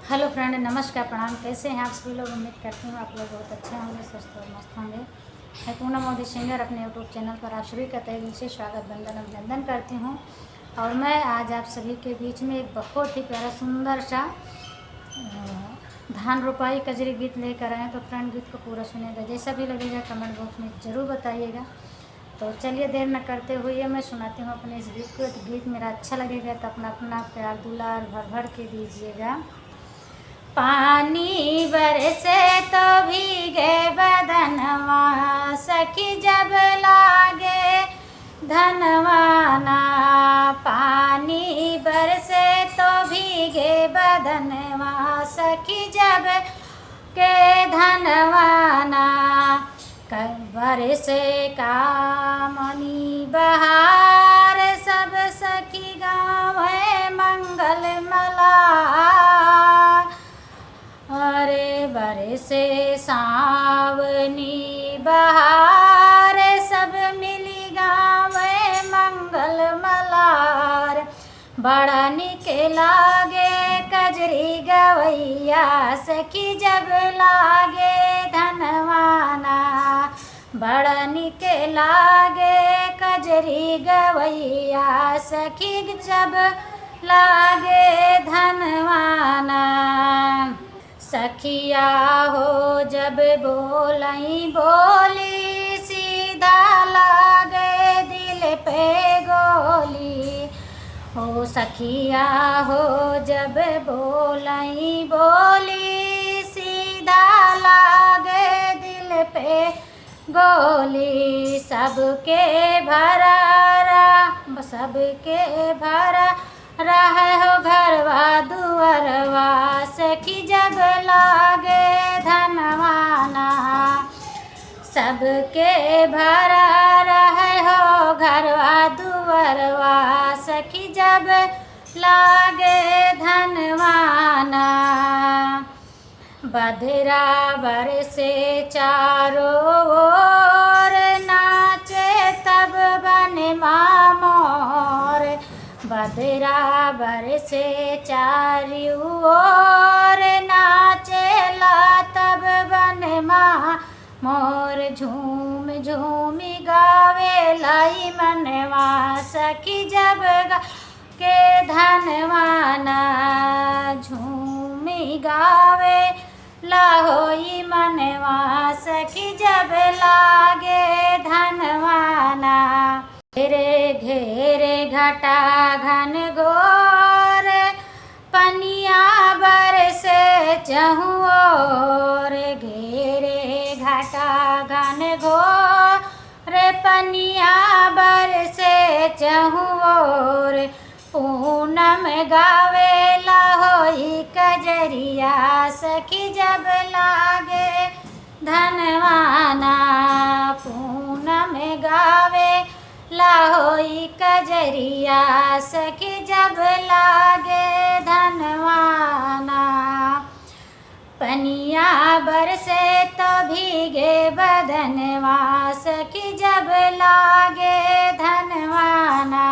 Hello friend, नमस्कार, प्रणाम। कैसे हैं आप सभी लोग? उम्मीद करती हूँ आप लोग बहुत अच्छे होंगे, स्वस्थ और मस्त होंगे। मैं पूनम मोदी सिंगर अपने यूट्यूब चैनल पर आप सभी का तहे दिल से स्वागत, वंदन, अभिनंदन करती हूँ। और मैं आज आप सभी के बीच में एक बहुत ही प्यारा सुंदर सा धान रोपाई कजरी गीत लेकर आए। तो फ्रेंड, गीत को पूरा सुनिएगा, जैसा भी लगेगा कमेंट बॉक्स में ज़रूर बताइएगा। तो चलिए देर न करते हुए मैं सुनाती हूँ अपने इस गीत को। तो गीत मेरा अच्छा लगेगा तो अपना अपना प्यार दुलार भर भर के दीजिएगा। पानी बरसे तो भीगे बदनवा, सखी जब लागे धनवाना। पानी बरसे तो भीगे बदनवा, सखी जब के धनवाना। बरसे कामनी बहार, सब सखी गाँव मंगल मला। अरे बरसे सावनी बहार, सब मिली गावे मंगल मलार। बड़ा निके लागे कजरी गवैया, सखी जब लागे धनवाना। बड़ा निके लागे कजरी गवैया, सखी जब लागे धनवाना। सखिया हो जब बोलई बोली, सीधा लागे दिल पे गोली। हो सखिया हो जब बोलई बोली, सीधा लागे दिल पे गोली। सबके भरा रहे हो घरवा दुअरवा, सखी जब लागे धनवाना। सबके भरा रहे हो घरवा दुअरवा, सखी जब लागे धनवाना। बदरा बरसे चारों ओर, नाचे तब बनवा मोर। बदरा बरसे चारों ओर, नाचेला तब बनवा मोर। झूम झूम गावे लाई मनवा, सखी जब के धनवाना। झूम गावे लाहोई मनवा, सखी जब लागे धनवाना। घेरे घेरे घटा घन घोर, पनिया बरसे चहुँ ओर। घेरे घटा घन घोर, पनिया बरसे चहुँ ओर। पूनम गावे लाहोई कजरिया, सखी जब लागे धनवाना। पूनम गावे लाहोई कजरिया, सखी जब लागे धनवाना। पनिया बरसे तो भीगे बदनवा, सखी जब लागे धनवाना।